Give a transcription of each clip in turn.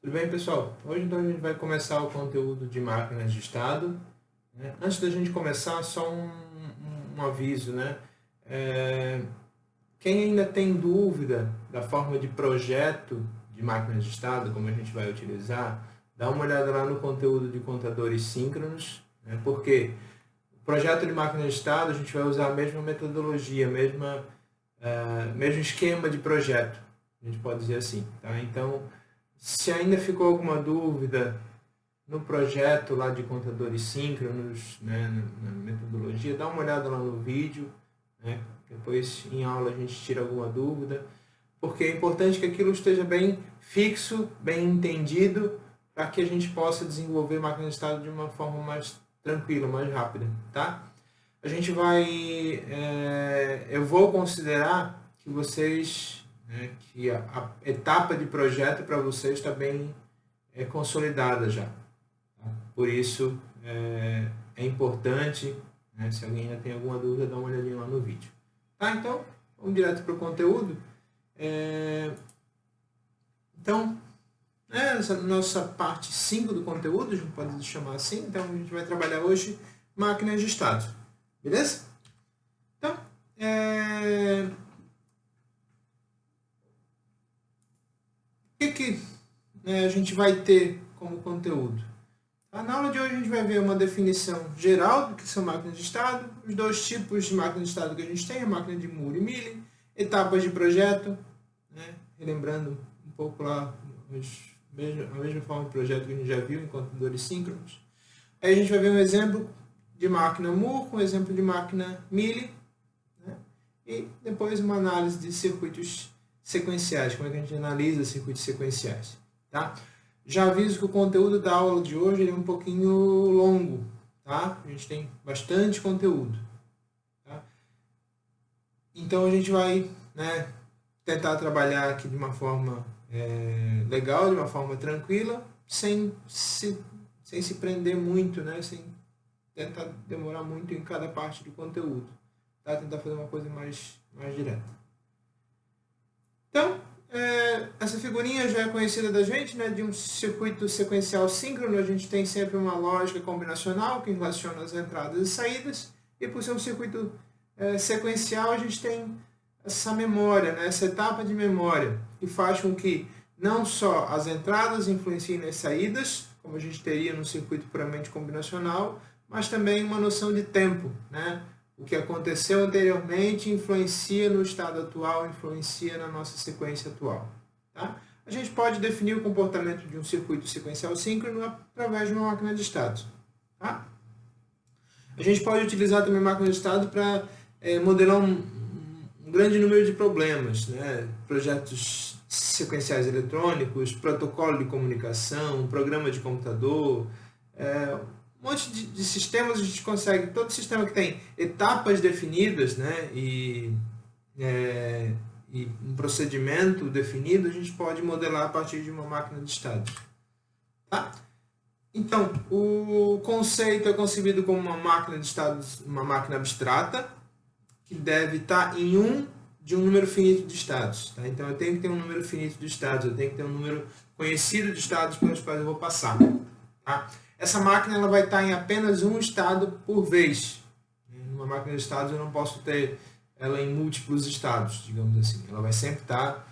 Tudo bem, pessoal? Hoje então a gente vai começar o conteúdo de máquinas de estado, né? Antes da gente começar, só um aviso, né? Quem ainda tem dúvida da forma de projeto de máquinas de estado, como a gente vai utilizar, dá uma olhada lá no conteúdo de contadores síncronos, né? Porque o projeto de máquina de estado a gente vai usar a mesma metodologia, mesmo esquema de projeto, a gente pode dizer assim, tá? Então, se ainda ficou alguma dúvida no projeto lá de contadores síncronos, né, na metodologia, dá uma olhada lá no vídeo, né? Depois em aula a gente tira alguma dúvida, porque é importante que aquilo esteja bem fixo, bem entendido, para que a gente possa desenvolver máquina de estado de uma forma mais tranquila, mais rápida, tá? A gente vai, eu vou considerar que vocês, né, que a etapa de projeto para vocês está bem consolidada já. Tá? Por isso é importante, né, se alguém ainda tem alguma dúvida, dá uma olhadinha lá no vídeo. Tá? Então, vamos direto para o conteúdo. Então, essa nossa parte 5 do conteúdo, a gente pode chamar assim, então a gente vai trabalhar hoje máquinas de estado. Beleza? Então, o que a gente vai ter como conteúdo? Na aula de hoje a gente vai ver uma definição geral do que são máquinas de estado, os dois tipos de máquinas de estado que a gente tem, a máquina de Moore e Mealy, etapas de projeto, né? Relembrando um pouco lá a mesma forma de projeto que a gente já viu em contadores síncronos. Aí a gente vai ver um exemplo de máquina Moore com exemplo de máquina Mealy, né? E depois uma análise de circuitos sequenciais, como é que a gente analisa circuitos sequenciais. Tá? Já aviso que o conteúdo da aula de hoje é um pouquinho longo, tá? A gente tem bastante conteúdo. Tá? Então a gente vai, né, tentar trabalhar aqui de uma forma legal, de uma forma tranquila, sem se prender muito, né? Sem tentar demorar muito em cada parte do conteúdo. Tá? Tentar fazer uma coisa mais direta. Então, essa figurinha já é conhecida da gente, né? De um circuito sequencial síncrono, a gente tem sempre uma lógica combinacional que relaciona as entradas e saídas, e por ser um circuito sequencial, a gente tem essa memória, né? Essa etapa de memória, que faz com que não só as entradas influenciem nas saídas, como a gente teria no circuito puramente combinacional, mas também uma noção de tempo, né? O que aconteceu anteriormente influencia no estado atual, influencia na nossa sequência atual. Tá? A gente pode definir o comportamento de um circuito sequencial síncrono através de uma máquina de estado. Tá? A gente pode utilizar também a máquina de estado para modelar um grande número de problemas, né? Projetos sequenciais eletrônicos, protocolo de comunicação, programa de computador, um monte de sistemas. A gente consegue, todo sistema que tem etapas definidas, né, e um procedimento definido, a gente pode modelar a partir de uma máquina de estado. Tá? Então, o conceito é concebido como uma máquina de estados, uma máquina abstrata, que deve estar em de um número finito de estados. Tá? Então, eu tenho que ter um número finito de estados, eu tenho que ter um número conhecido de estados pelos quais eu vou passar. Tá? Essa máquina ela vai estar em apenas um estado por vez. Numa máquina de estados eu não posso ter ela em múltiplos estados, digamos assim. Ela vai sempre estar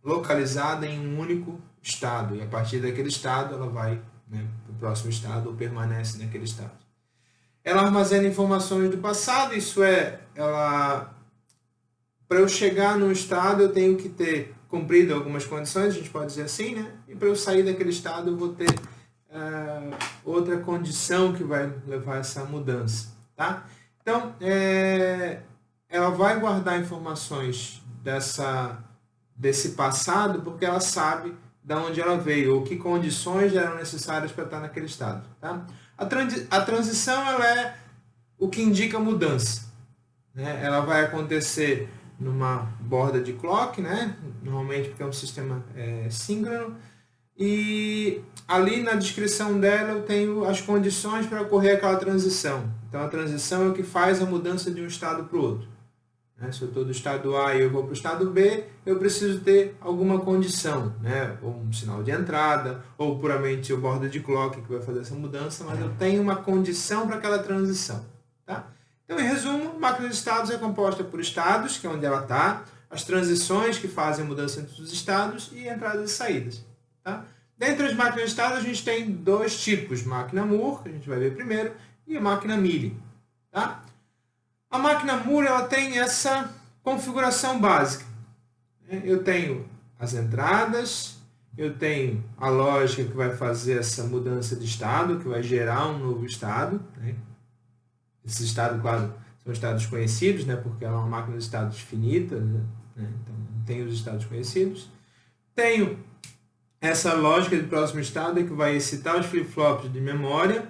localizada em um único estado. E a partir daquele estado ela vai, né, para o próximo estado ou permanece naquele estado. Ela armazena informações do passado, isso é, para eu chegar num estado eu tenho que ter cumprido algumas condições, a gente pode dizer assim, né? E para eu sair daquele estado eu vou ter outra condição que vai levar a essa mudança, tá? Então, ela vai guardar informações desse passado porque ela sabe de onde ela veio ou que condições eram necessárias para estar naquele estado, tá? A transição ela é o que indica mudança, né? Ela vai acontecer numa borda de clock, né? Normalmente porque é um sistema síncrono, e ali na descrição dela eu tenho as condições para ocorrer aquela transição. Então a transição é o que faz a mudança de um estado para o outro. né? Se eu estou do estado A e eu vou para o estado B, eu preciso ter alguma condição, né? Ou um sinal de entrada, ou puramente o border de clock que vai fazer essa mudança, mas eu tenho uma condição para aquela transição. Tá? Então, em resumo, a máquina de estados é composta por estados, que é onde ela está, as transições que fazem a mudança entre os estados e entradas e saídas. Tá? Dentre as máquinas de estados, a gente tem dois tipos, máquina Moore, que a gente vai ver primeiro, e a máquina Mealy. Tá? A máquina Moore ela tem essa configuração básica. Eu tenho as entradas, eu tenho a lógica que vai fazer essa mudança de estado, que vai gerar um novo estado. Né? Esses estados, claro, são estados conhecidos, né? Porque ela é uma máquina de estados finita, né? Então tem os estados conhecidos. Tenho essa lógica de próximo estado que vai excitar os flip-flops de memória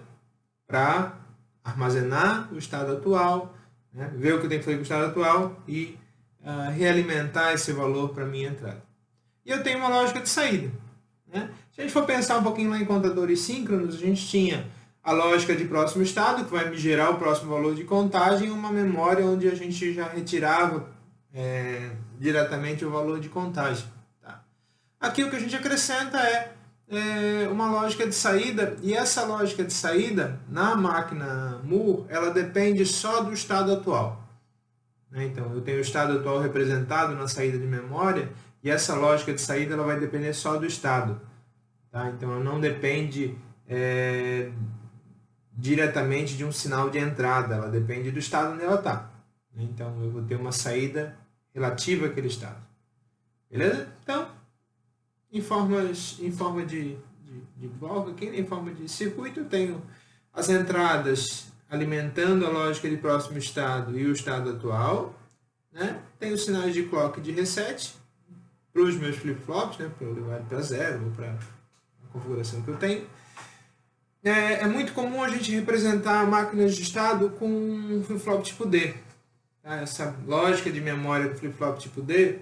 para armazenar o estado atual, né? Ver o que tem que fazer com o estado atual e realimentar esse valor para a minha entrada. E eu tenho uma lógica de saída. Né? Se a gente for pensar um pouquinho lá em contadores síncronos, a gente tinha a lógica de próximo estado, que vai me gerar o próximo valor de contagem, uma memória onde a gente já retirava diretamente o valor de contagem. Tá? Aqui o que a gente acrescenta é uma lógica de saída, e essa lógica de saída, na máquina Moore, ela depende só do estado atual. Então, eu tenho o estado atual representado na saída de memória, e essa lógica de saída ela vai depender só do estado. Tá? Então, ela não depende diretamente de um sinal de entrada, ela depende do estado onde ela está. Então, eu vou ter uma saída relativa àquele estado. Beleza? Então, em forma de bloco aqui, em forma de circuito, eu tenho as entradas alimentando a lógica de próximo estado e o estado atual. Né? Tenho os sinais de clock e de reset para os meus flip-flops, né? Para eu levar para zero ou para a configuração que eu tenho. É muito comum a gente representar máquinas de estado com um flip-flop tipo D. Tá? Essa lógica de memória do flip-flop tipo D,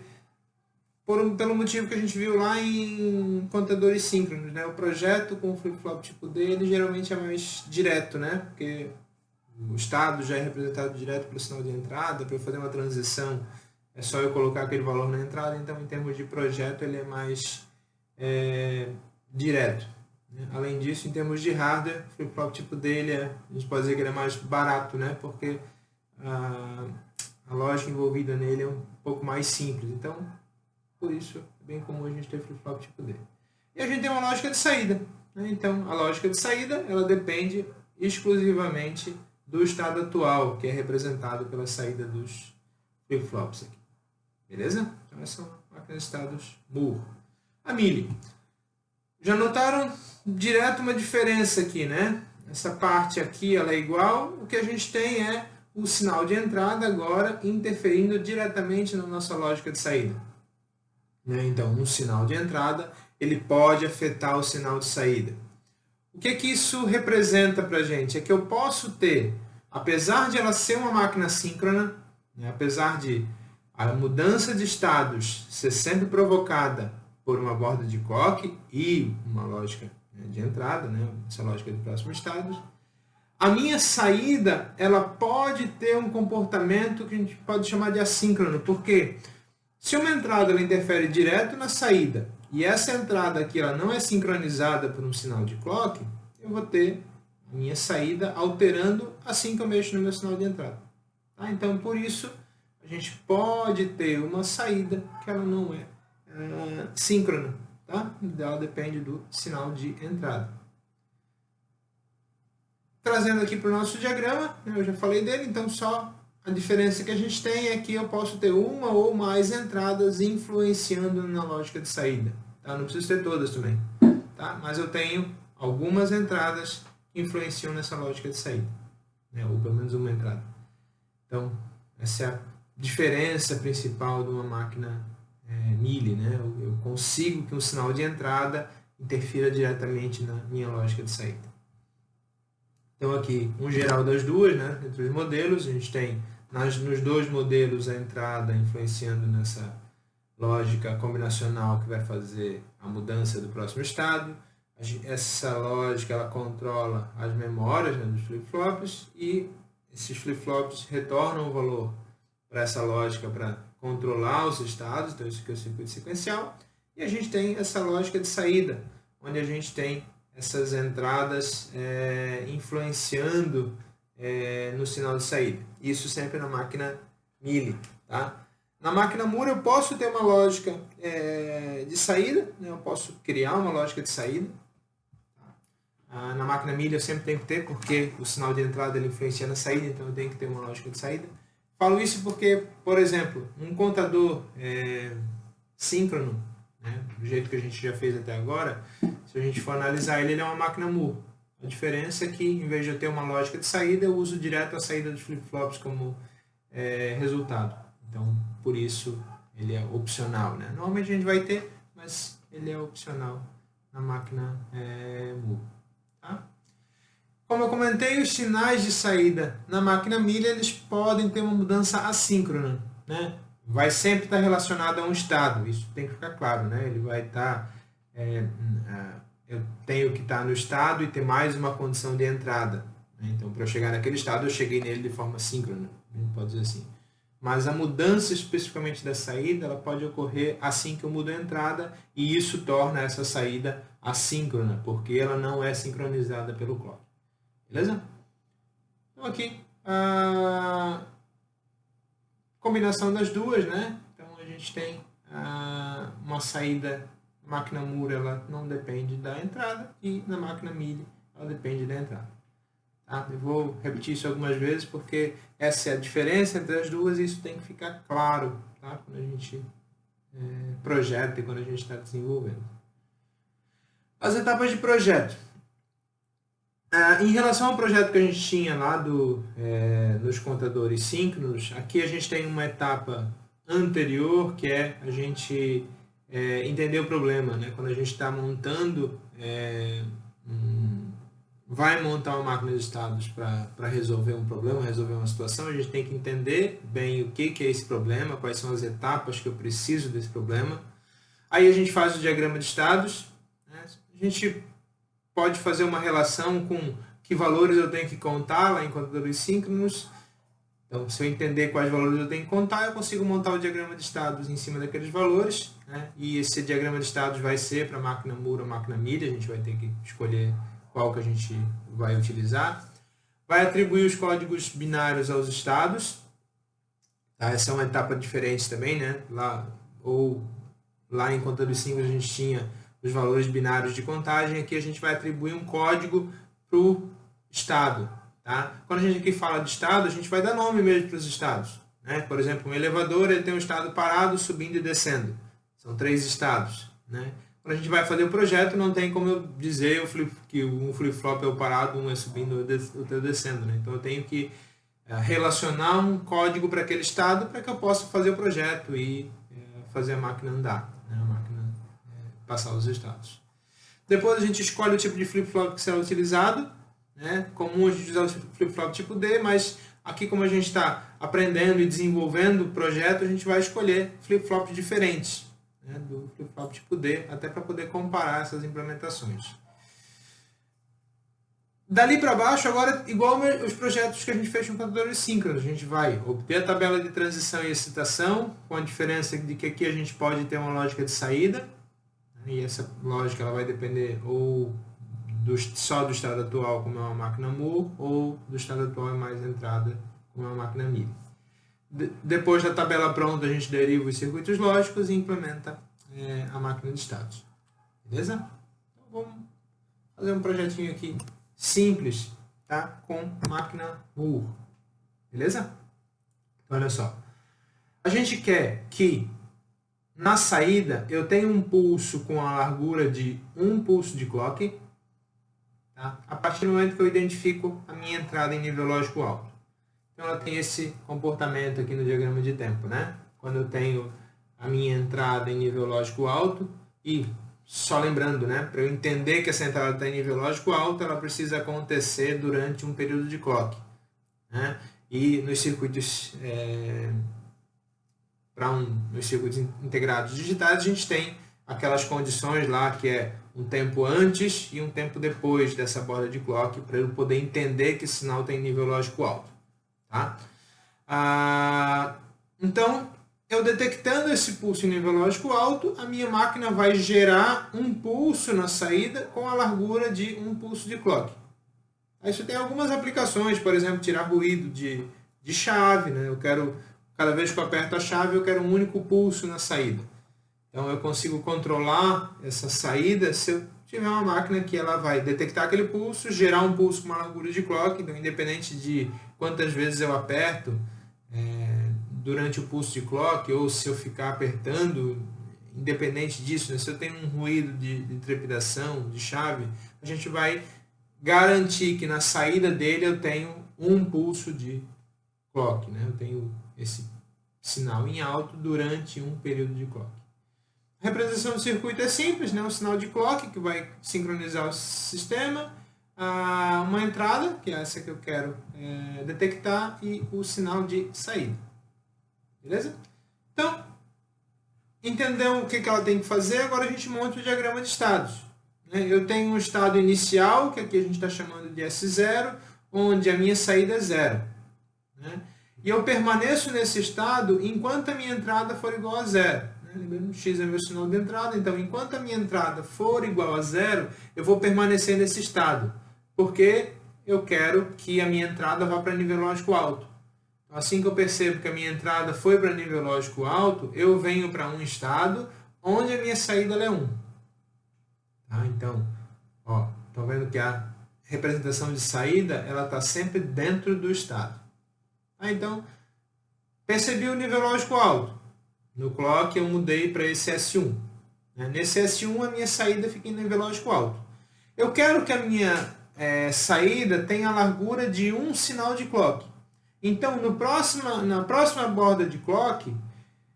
pelo motivo que a gente viu lá em contadores síncronos. Né? O projeto com o flip-flop tipo D ele geralmente é mais direto, né? Porque o estado já é representado direto pelo sinal de entrada. Para eu fazer uma transição é só eu colocar aquele valor na entrada. Então, em termos de projeto, ele é mais direto. Além disso, em termos de hardware, o flip-flop tipo dele a gente pode dizer que ele é mais barato, né? Porque a lógica envolvida nele é um pouco mais simples. Então, por isso, é bem comum a gente ter flip-flop tipo D. E a gente tem uma lógica de saída. Né? Então, a lógica de saída ela depende exclusivamente do estado atual, que é representado pela saída dos flip-flops aqui. Beleza? Então, essas são máquinas de estados Moore. A Mealy. Já notaram direto uma diferença aqui, né? Essa parte aqui ela é igual, o que a gente tem é o sinal de entrada agora interferindo diretamente na nossa lógica de saída. Então, um sinal de entrada ele pode afetar o sinal de saída. O que isso representa para a gente? É que eu posso ter, apesar de ela ser uma máquina síncrona, né, apesar de a mudança de estados ser sempre provocada por uma borda de clock e uma lógica de entrada, né, essa lógica de próximos estados, a minha saída ela pode ter um comportamento que a gente pode chamar de assíncrono, porque se uma entrada ela interfere direto na saída e essa entrada aqui ela não é sincronizada por um sinal de clock, eu vou ter a minha saída alterando assim que eu mexo no meu sinal de entrada. Tá? Então, por isso, a gente pode ter uma saída que ela não é síncrona. Tá? Ela depende do sinal de entrada. Trazendo aqui para o nosso diagrama, eu já falei dele, então só a diferença que a gente tem é que eu posso ter uma ou mais entradas influenciando na lógica de saída. Tá? Não preciso ter todas também, tá? Mas eu tenho algumas entradas que influenciam nessa lógica de saída, né? Ou pelo menos uma entrada. Então, essa é a diferença principal de uma máquina Mealy, né? Eu consigo que um sinal de entrada interfira diretamente na minha lógica de saída. Então aqui, um geral das duas, né? Entre os modelos, a gente tem nos dois modelos a entrada influenciando nessa lógica combinacional que vai fazer a mudança do próximo estado. Essa lógica ela controla as memórias, né, dos flip-flops, e esses flip-flops retornam o valor para essa lógica para controlar os estados, então isso aqui é o circuito sequencial, e a gente tem essa lógica de saída, onde a gente tem essas entradas influenciando no sinal de saída. Isso sempre na máquina Mealy. Tá? Na máquina Moore eu posso ter uma lógica de saída, né? Eu posso criar uma lógica de saída. Na máquina Mealy eu sempre tenho que ter, porque o sinal de entrada ele influencia na saída, então eu tenho que ter uma lógica de saída. Falo isso porque, por exemplo, um contador síncrono, né, do jeito que a gente já fez até agora, se a gente for analisar ele é uma máquina Moore. A diferença é que, em vez de eu ter uma lógica de saída, eu uso direto a saída dos flip-flops como resultado. Então, por isso, ele é opcional. Né? Normalmente a gente vai ter, mas ele é opcional na máquina Moore. Tá? Como eu comentei, os sinais de saída na máquina Mealy eles podem ter uma mudança assíncrona. Né? Vai sempre estar relacionado a um estado, isso tem que ficar claro. Né? Ele vai estar... eu tenho que estar no estado e ter mais uma condição de entrada. Né? Então, para eu chegar naquele estado, eu cheguei nele de forma síncrona. A gente pode dizer assim. Mas a mudança especificamente da saída, ela pode ocorrer assim que eu mudo a entrada e isso torna essa saída assíncrona, porque ela não é sincronizada pelo clock. Beleza? Então aqui, a combinação das duas, né? Então a gente tem uma saída, máquina Moore ela não depende da entrada e na máquina Mealy ela depende da entrada. Tá? Eu vou repetir isso algumas vezes porque essa é a diferença entre as duas e isso tem que ficar claro, tá? Quando a gente projeta e quando a gente está desenvolvendo. As etapas de projeto. Em relação ao projeto que a gente tinha lá nos contadores síncronos, aqui a gente tem uma etapa anterior que é a gente entender o problema. Né? Quando a gente está montando vai montar uma máquina de estados para resolver um problema, resolver uma situação, a gente tem que entender bem o que é esse problema, quais são as etapas que eu preciso desse problema. Aí a gente faz o diagrama de estados, né? A gente pode fazer uma relação com que valores eu tenho que contar lá em contadores síncronos. Então, se eu entender quais valores eu tenho que contar, eu consigo montar o diagrama de estados em cima daqueles valores, né? E esse diagrama de estados vai ser para a máquina Moore ou máquina Mealy, a gente vai ter que escolher qual que a gente vai utilizar. Vai atribuir os códigos binários aos estados. Tá? Essa é uma etapa diferente também, né? Lá em contadores síncronos a gente tinha os valores binários de contagem, aqui a gente vai atribuir um código para o estado. Tá? Quando a gente aqui fala de estado, a gente vai dar nome mesmo para os estados. Né? Por exemplo, um elevador ele tem um estado parado, subindo e descendo. São 3 estados. Né? Quando a gente vai fazer o projeto, não tem como eu dizer que um flip-flop é o parado, um é subindo e outro é descendo. Né? Então eu tenho que relacionar um código para aquele estado para que eu possa fazer o projeto e fazer a máquina andar, né? A máquina passar os estados. Depois a gente escolhe o tipo de flip-flop que será utilizado. Né? Comum a gente usar o flip-flop tipo D, mas aqui como a gente está aprendendo e desenvolvendo o projeto, a gente vai escolher flip-flops diferentes, né? Do flip-flop tipo D, até para poder comparar essas implementações. Dali para baixo, agora, igual os projetos que a gente fez com contadores síncronos, a gente vai obter a tabela de transição e excitação, com a diferença de que aqui a gente pode ter uma lógica de saída, e essa lógica ela vai depender ou só do estado atual, como é uma máquina Moore, ou do estado atual e mais entrada, como é uma máquina Mealy. Depois da tabela pronta, a gente deriva os circuitos lógicos e implementa a máquina de estados. Beleza? Então vamos fazer um projetinho aqui simples, tá? Com máquina Moore. Beleza? Olha só. A gente quer que na saída eu tenha um pulso com a largura de 1 pulso de clock. Tá? A partir do momento que eu identifico a minha entrada em nível lógico alto. Então ela tem esse comportamento aqui no diagrama de tempo. Né? Quando eu tenho a minha entrada em nível lógico alto, e só lembrando, né, para eu entender que essa entrada está em nível lógico alto, ela precisa acontecer durante um período de clock. Né? E nos circuitos, nos circuitos integrados digitais, a gente tem aquelas condições lá que é um tempo antes e um tempo depois dessa borda de clock, para eu poder entender que esse sinal tem nível lógico alto. Tá? Então, eu detectando esse pulso em nível lógico alto, a minha máquina vai gerar um pulso na saída com a largura de um pulso de clock. Isso tem algumas aplicações, por exemplo, tirar ruído de chave, né? Cada vez que eu aperto a chave, eu quero um único pulso na saída. Então, eu consigo controlar essa saída se eu tiver uma máquina que ela vai detectar aquele pulso, gerar um pulso com uma largura de clock, então, independente de quantas vezes eu aperto durante o pulso de clock, ou se eu ficar apertando, independente disso, né? Se eu tenho um ruído de trepidação, de chave, a gente vai garantir que na saída dele eu tenho um pulso de clock, né? Eu tenho esse sinal em alto durante um período de clock. A representação do circuito é simples, né? Um sinal de clock que vai sincronizar o sistema, uma entrada, que é essa que eu quero detectar, e o sinal de saída. Beleza? Então, entendeu o que ela tem que fazer, agora a gente monta o diagrama de estados. Eu tenho um estado inicial, que aqui a gente está chamando de S0, onde a minha saída é 0. E eu permaneço nesse estado enquanto a minha entrada for igual a 0. Lembrando que X é meu sinal de entrada, então enquanto a minha entrada for igual a 0, eu vou permanecer nesse estado, porque eu quero que a minha entrada vá para nível lógico alto. Assim que eu percebo que a minha entrada foi para nível lógico alto, eu venho para um estado onde a minha saída é 1. Então, estão vendo que a representação de saída ela está sempre dentro do estado. Então, percebi o nível lógico alto. No clock eu mudei para esse S1. Nesse S1 a minha saída fica em nível lógico alto. Eu quero que a minha saída tenha a largura de um sinal de clock. Então, na próxima borda de clock,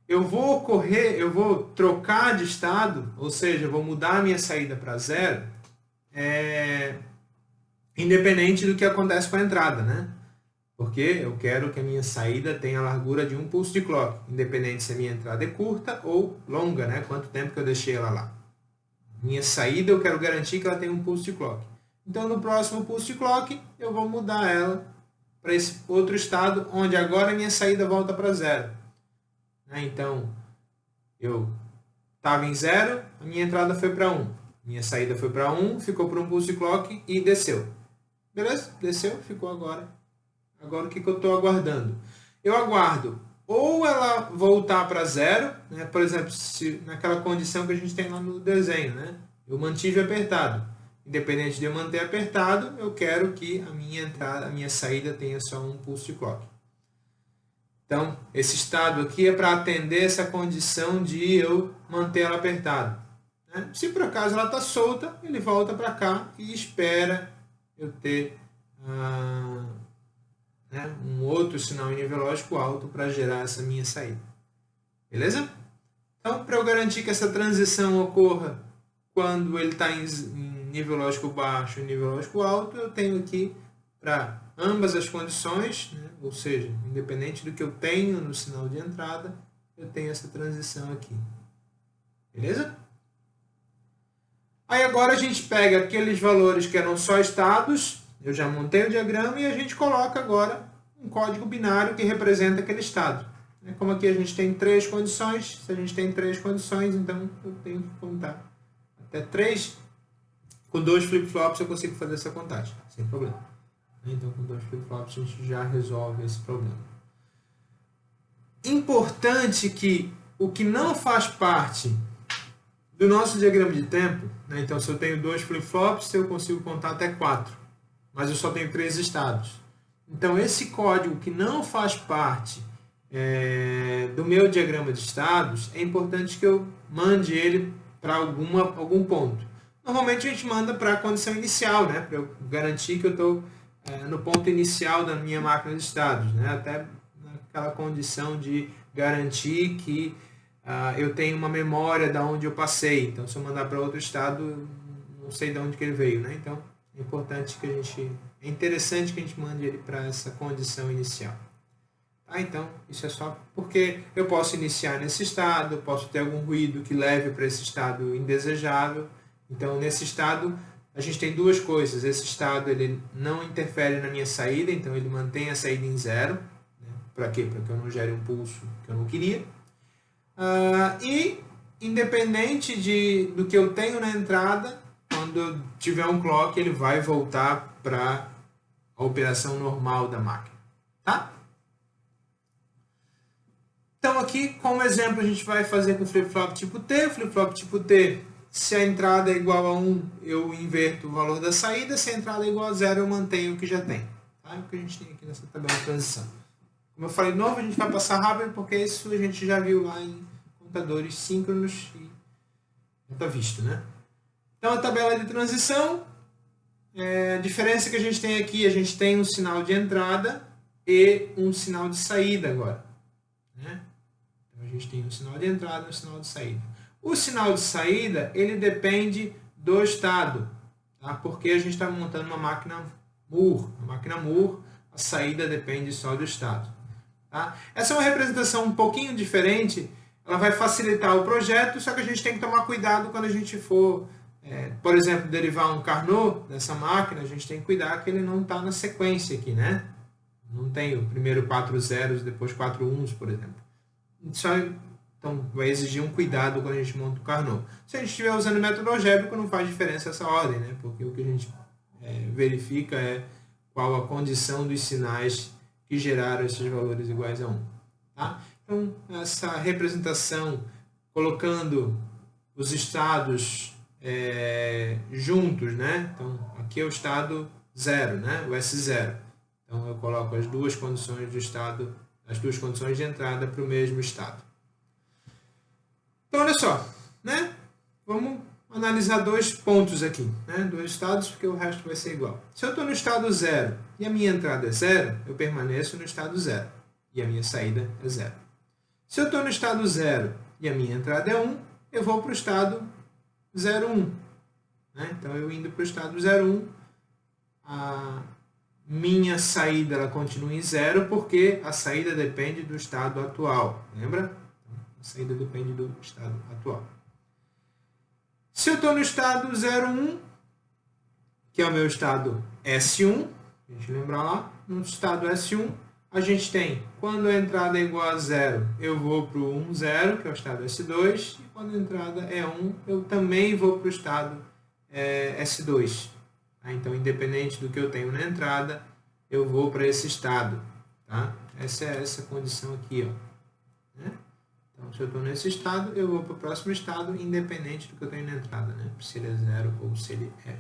eu vou trocar de estado, ou seja, eu vou mudar a minha saída para 0, independente do que acontece com a entrada, né? Porque eu quero que a minha saída tenha a largura de um pulso de clock, independente se a minha entrada é curta ou longa, né? Quanto tempo que eu deixei ela lá. Minha saída eu quero garantir que ela tenha um pulso de clock. Então, no próximo pulso de clock, eu vou mudar ela para esse outro estado, onde agora a minha saída volta para 0. Então, eu estava em 0, a minha entrada foi para 1. Minha saída foi para 1, ficou para um pulso de clock e desceu. Beleza? Desceu, ficou agora. Agora o que eu estou aguardando? Eu aguardo ou ela voltar para 0, né? Por exemplo, naquela condição que a gente tem lá no desenho, né? Eu mantive apertado. Independente de eu manter apertado, eu quero que a minha saída tenha só um pulso de clock. Então, esse estado aqui é para atender essa condição de eu manter ela apertada. Se por acaso ela está solta, ele volta para cá e espera eu ter um outro sinal em nível lógico alto para gerar essa minha saída. Beleza? Então, para eu garantir que essa transição ocorra quando ele está em nível lógico baixo e nível lógico alto, eu tenho aqui para ambas as condições, né? Ou seja, independente do que eu tenho no sinal de entrada, eu tenho essa transição aqui. Beleza? Aí agora a gente pega aqueles valores que eram só estados, eu já montei o diagrama e a gente coloca agora um código binário que representa aquele estado. Como aqui a gente tem 3 condições, se a gente tem 3 condições, então eu tenho que contar até 3. Com 2 flip-flops eu consigo fazer essa contagem, sem problema. Então com 2 flip-flops a gente já resolve esse problema. Importante que o que não faz parte do nosso diagrama de tempo, então se eu tenho 2 flip-flops, eu consigo contar até 4, mas eu só tenho 3 estados. Então esse código que não faz parte do meu diagrama de estados, é importante que eu mande ele para algum ponto. Normalmente a gente manda para a condição inicial, né? Para eu garantir que eu estou no ponto inicial da minha máquina de estados, né? Até naquela condição de garantir que eu tenho uma memória de onde eu passei. Então, se eu mandar para outro estado, não sei de onde que ele veio, né? Então, é importante que é interessante que a gente mande ele para essa condição inicial. Então, isso é só porque eu posso iniciar nesse estado, posso ter algum ruído que leve para esse estado indesejável. Então, nesse estado, a gente tem 2 coisas. Esse estado ele não interfere na minha saída, então ele mantém a saída em 0. Para quê? Para que eu não gere um pulso que eu não queria. E independente do que eu tenho na entrada, quando eu tiver um clock, ele vai voltar para a operação normal da máquina. Tá? Então aqui, como exemplo, a gente vai fazer com o flip-flop tipo T. O flip-flop tipo T, se a entrada é igual a 1, eu inverto o valor da saída. Se a entrada é igual a 0, eu mantenho o que já tem. Tá? É o que a gente tem aqui nessa tabela de transição. Como eu falei de novo, a gente vai passar rápido, porque isso a gente já viu lá em contadores síncronos e já está visto, né? Então a tabela de transição, a diferença que a gente tem aqui, a gente tem um sinal de entrada e um sinal de saída agora. Né? Então a gente tem um sinal de entrada e um sinal de saída. O sinal de saída, ele depende do estado, tá? Porque a gente está montando uma máquina Moore. A máquina Moore, a saída depende só do estado. Tá? Essa é uma representação um pouquinho diferente, ela vai facilitar o projeto, só que a gente tem que tomar cuidado quando a gente for, por exemplo, derivar um Carnot dessa máquina, a gente tem que cuidar que ele não está na sequência aqui, né? Não tem o primeiro 4 zeros, depois 4 uns, por exemplo. Então vai exigir um cuidado quando a gente monta o Carnot. Se a gente estiver usando o método algébrico, não faz diferença essa ordem, né? Porque o que a gente verifica é qual a condição dos sinais que geraram esses valores iguais a 1. Tá? Então, essa representação, colocando os estados juntos, né? Então, aqui é o estado 0, né? O S0. Então, eu coloco as duas condições do estado, as duas condições de entrada para o mesmo estado. Então, olha só, né? Vamos analisar dois pontos aqui, né? Dois estados, porque o resto vai ser igual. Se eu estou no estado 0 e a minha entrada é 0, eu permaneço no estado 0 e a minha saída é 0. Se eu estou no estado 0 e a minha entrada é 1, eu vou para o estado 0,1. Né? Então, eu indo para o estado 0,1, a minha saída ela continua em 0, porque a saída depende do estado atual. Lembra? A saída depende do estado atual. Se eu estou no estado 0,1, que é o meu estado S1, a gente lembra lá, no estado S1, a gente tem, quando a entrada é igual a 0, eu vou para o 1, 0, que é o estado S2, e quando a entrada é 1, eu também vou para o estado S2. Então, independente do que eu tenho na entrada, eu vou para esse estado. Tá? Essa é essa condição aqui. Ó. Né? Então, se eu estou nesse estado, eu vou para o próximo estado, independente do que eu tenho na entrada. Né? Se ele é 0 ou se ele é 1.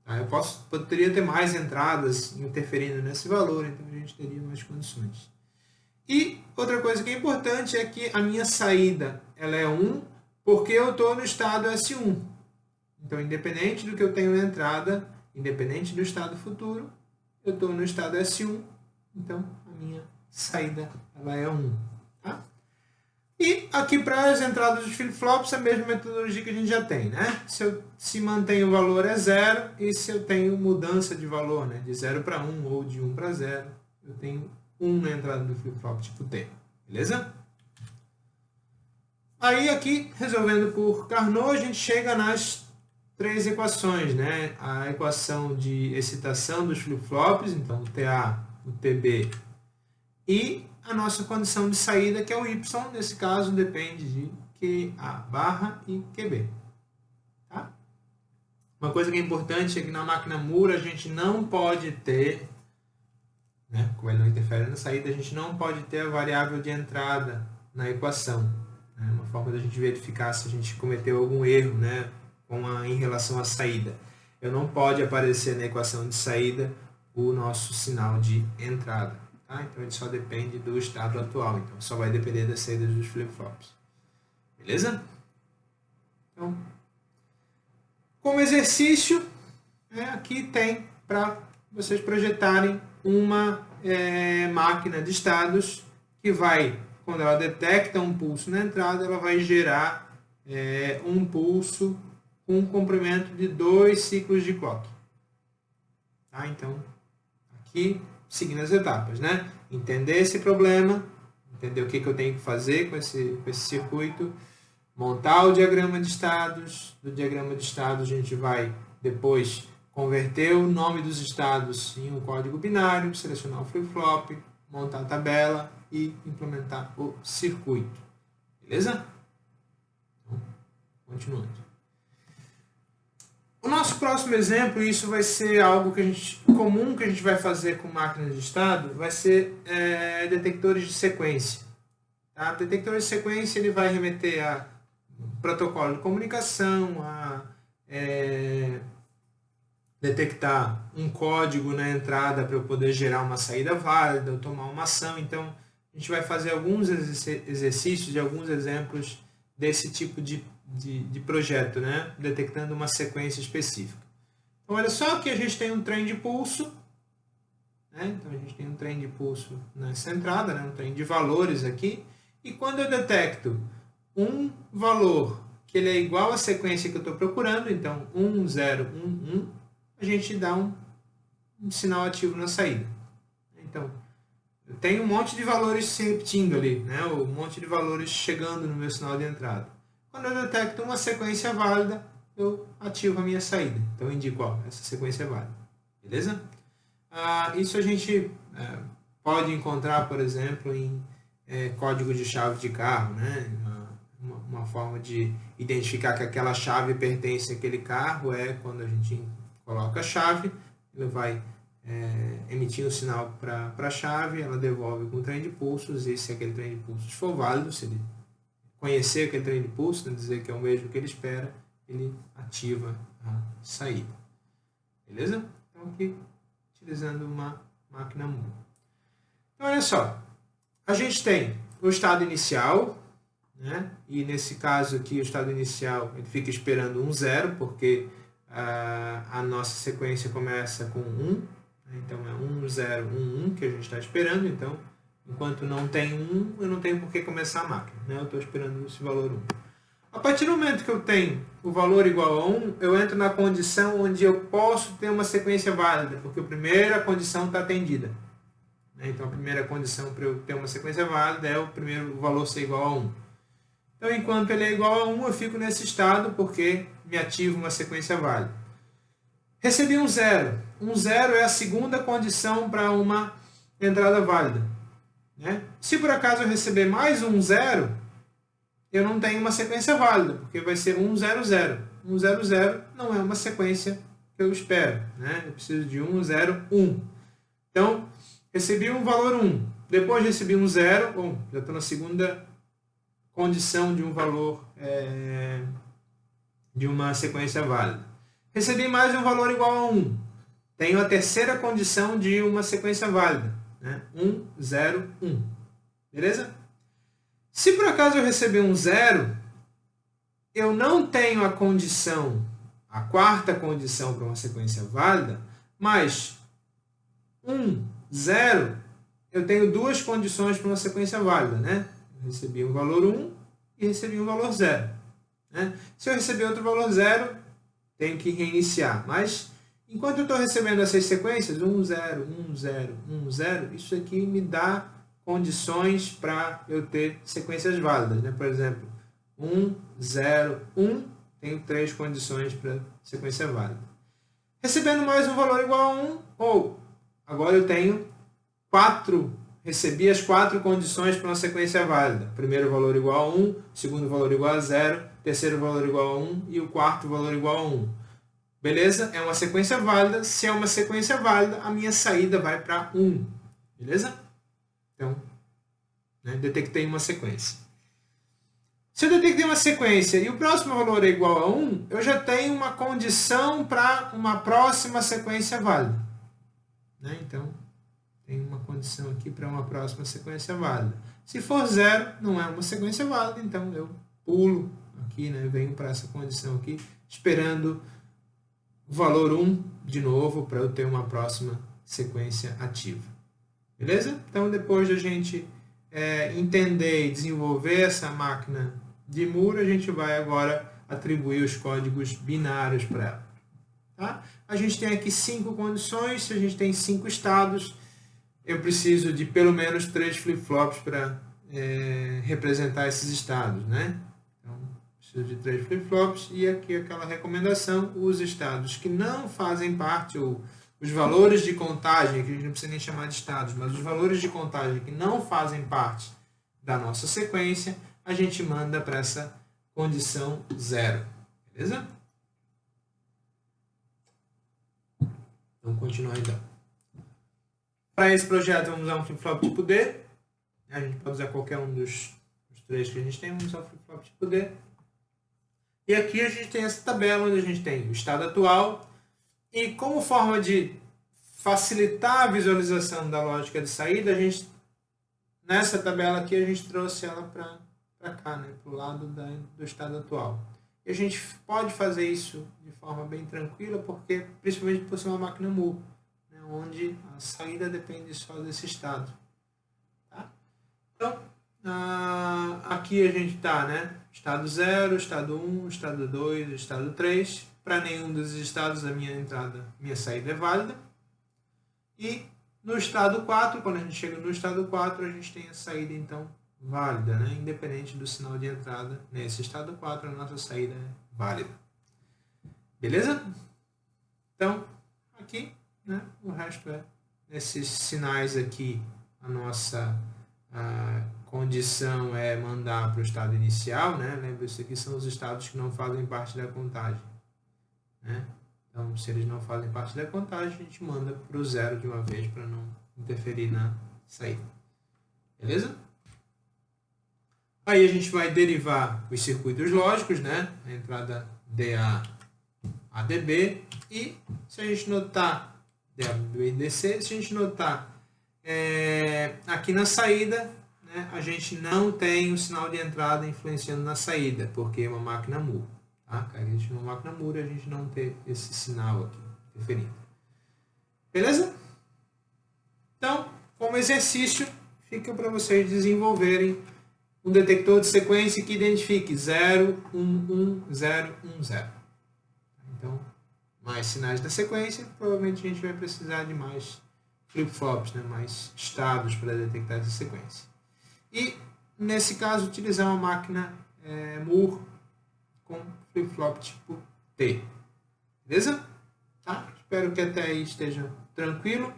Tá? Eu poderia ter mais entradas interferindo nesse valor, então a gente teria mais condições. E outra coisa que é importante é que a minha saída ela é 1, porque eu estou no estado S1. Então, independente do que eu tenho na entrada, independente do estado futuro, eu estou no estado S1, então a minha saída ela é 1. Tá? E aqui para as entradas dos flip-flops, a mesma metodologia que a gente já tem. Né? Se mantém o valor é 0, e se eu tenho mudança de valor, né? De 0 para 1 ou de 1 para 0, eu tenho 1 na entrada do flip-flop tipo T. Beleza? Aí aqui, resolvendo por Carnot, a gente chega nas três equações, né? A equação de excitação dos flip-flops, então o TA, o TB, e a nossa condição de saída, que é o Y, nesse caso depende de QA barra e QB. Tá? Uma coisa que é importante é que na máquina Moore a gente não pode ter, né? Como ele não interfere na saída, a gente não pode ter a variável de entrada na equação. Né? Uma forma da gente verificar se a gente cometeu algum erro, né? Em relação à saída. Não pode aparecer na equação de saída o nosso sinal de entrada. Tá? Então ele só depende do estado atual. Então só vai depender das saídas dos flip-flops. Beleza? Então, como exercício, aqui tem para vocês projetarem uma máquina de estados que vai, quando ela detecta um pulso na entrada, ela vai gerar um pulso com um comprimento de 2 ciclos de clock. Tá? Então, aqui, seguindo as etapas, né? Entender esse problema, entender o que eu tenho que fazer com esse circuito, montar o diagrama de estados. Do diagrama de estados, a gente vai depois converter o nome dos estados em um código binário, selecionar o flip-flop, montar a tabela e implementar o circuito. Beleza? Então, continuando. O nosso próximo exemplo, isso vai ser algo comum que a gente vai fazer com máquinas de estado, vai ser detectores de sequência. Tá? Detector de sequência ele vai remeter a protocolo de comunicação, a detectar um código na entrada para eu poder gerar uma saída válida, ou tomar uma ação. Então, a gente vai fazer alguns exercícios e alguns exemplos desse tipo de projeto, né? Detectando uma sequência específica. Então, olha só que a gente tem um trem de pulso, né? Então, a gente tem um trem de pulso nessa entrada, né? Um trem de valores aqui. E quando eu detecto um valor que ele é igual à sequência que eu estou procurando, então 1, 0, 1, 1, a gente dá um sinal ativo na saída. Então, eu tenho um monte de valores se repetindo ali, né? Um monte de valores chegando no meu sinal de entrada. Quando eu detecto uma sequência válida, eu ativo a minha saída. Então, eu indico, ó, essa sequência é válida. Beleza? Isso a gente pode encontrar, por exemplo, em código de chave de carro, né? Uma forma de identificar que aquela chave pertence àquele carro é quando a gente coloca a chave, ele vai emitir um sinal para a chave, ela devolve com o trem de pulsos, e se aquele trem de pulsos for válido, se ele conhecer aquele trem de pulsos, dizer que é o mesmo que ele espera, ele ativa a saída. Beleza? Então aqui, utilizando uma máquina Moore. Então olha só, a gente tem o estado inicial, né? E nesse caso aqui o estado inicial ele fica esperando um 0, porque a nossa sequência começa com 1, então é 1, 0, 1, 1 que a gente está esperando. Então, enquanto não tem 1, eu não tenho por que começar a máquina, né? Eu estou esperando esse valor 1. A partir do momento que eu tenho o valor igual a 1, eu entro na condição onde eu posso ter uma sequência válida, porque a primeira condição está atendida. Então, a primeira condição para eu ter uma sequência válida é o primeiro valor ser igual a 1. Então, enquanto ele é igual a 1, eu fico nesse estado porque me ativo uma sequência válida. Recebi um 0. Um 0 é a segunda condição para uma entrada válida, né? Se por acaso eu receber mais um 0, eu não tenho uma sequência válida, porque vai ser 1, 0, 0. 1, 0, 0 não é uma sequência que eu espero, né? Eu preciso de 1, 0, 1. Então, recebi um valor 1. Depois recebi um 0. Bom, já estou na segunda condição de um valor de uma sequência válida. Recebi mais um valor igual a 1. Tenho a terceira condição de uma sequência válida, né? 1, 0, 1. Beleza? Se por acaso eu receber um 0, eu não tenho a condição, a quarta condição para uma sequência válida, mas 1, 0, eu tenho duas condições para uma sequência válida, né? Eu recebi um valor 1 e recebi um valor 0. Né? Se eu receber outro valor 0, tenho que reiniciar. Mas, enquanto eu estou recebendo essas sequências, 1, 0, 1, 0, 1, 0, isso aqui me dá condições para eu ter sequências válidas. Né? Por exemplo, 1, 0, 1, tenho 3 condições para sequência válida. Recebendo mais um valor igual a 1, ou agora eu tenho 4, recebi as 4 condições para uma sequência válida. Primeiro valor igual a 1, segundo valor igual a 0, terceiro valor igual a 1 e o quarto valor igual a 1. Beleza? É uma sequência válida. Se é uma sequência válida, a minha saída vai para 1. Beleza? Então, né, detectei uma sequência. Se eu detectei uma sequência e o próximo valor é igual a 1, eu já tenho uma condição para uma próxima sequência válida. Né? Então, tem uma condição aqui para uma próxima sequência válida. Se for 0, não é uma sequência válida, então eu pulo aqui, né? Venho para essa condição aqui, esperando o valor 1 de novo para eu ter uma próxima sequência ativa. Beleza? Então, depois de a gente entender e desenvolver essa máquina de Moore, a gente vai agora atribuir os códigos binários para ela. Tá? A gente tem aqui 5 condições, se a gente tem 5 estados, eu preciso de pelo menos 3 flip-flops para representar esses estados, né? Então, preciso de 3 flip-flops e aqui aquela recomendação, os estados que não fazem parte ou os valores de contagem, que a gente não precisa nem chamar de estados, mas os valores de contagem que não fazem parte da nossa sequência, a gente manda para essa condição 0. Beleza? Vamos continuar então. Para esse projeto, vamos usar um flip-flop tipo D. A gente pode usar qualquer um dos 3 que a gente tem. Vamos usar o flip-flop tipo D. E aqui a gente tem essa tabela onde a gente tem o estado atual. E como forma de facilitar a visualização da lógica de saída, a gente, nessa tabela aqui, a gente trouxe ela para cá, né, para o lado do estado atual. E a gente pode fazer isso de forma bem tranquila, porque principalmente por ser uma máquina Moore, né, onde a saída depende só desse estado. Tá? Então, aqui a gente está, né, estado 0, estado 1, estado 2, estado 3. Para nenhum dos estados a minha saída é válida. E no estado 4, quando a gente chega no estado 4, a gente tem a saída então válida, né? Independente do sinal de entrada. Nesse estado 4, a nossa saída é válida. Beleza? Então, aqui, né, o resto é esses sinais aqui, a nossa condição é mandar para o estado inicial, né? Lembre-se que são os estados que não fazem parte da contagem. Né? Então, se eles não fazem parte da contagem, a gente manda para o 0 de uma vez para não interferir na saída. Beleza? Aí a gente vai derivar os circuitos lógicos, né? A entrada DA, ADB, e se a gente notar DA, B e DC, se a gente notar aqui na saída, né, a gente não tem o sinal de entrada influenciando na saída, porque é uma máquina Moore. Tá? A gente numa máquina Moore, a gente não tem esse sinal aqui interferindo. Beleza? Então, como exercício, fica para vocês desenvolverem um detector de sequência que identifique 0, 1, 1, 0, 1, 0. Então, mais sinais da sequência, provavelmente a gente vai precisar de mais flip-flops, né? Mais estados para detectar essa sequência. E, nesse caso, utilizar uma máquina Moore com flip-flop tipo T. Beleza? Tá? Espero que até aí esteja tranquilo.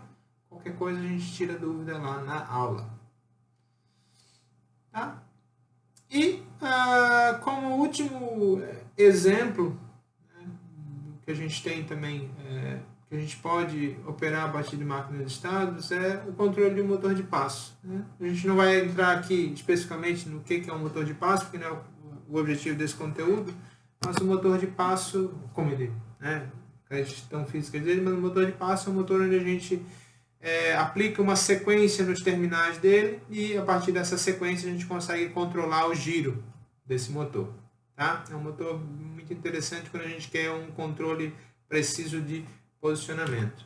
Qualquer coisa a gente tira dúvida lá na aula. Tá? E como último exemplo, né, que a gente tem também, que a gente pode operar a partir de máquinas de estados, é o controle de motor de passo. Né? A gente não vai entrar aqui especificamente no que é um motor de passo, porque não é o objetivo desse conteúdo, mas o motor de passo, como ele, né, a questão física dele, mas o motor de passo é um motor onde a gente aplica uma sequência nos terminais dele e a partir dessa sequência a gente consegue controlar o giro desse motor. Tá? É um motor muito interessante quando a gente quer um controle preciso de posicionamento.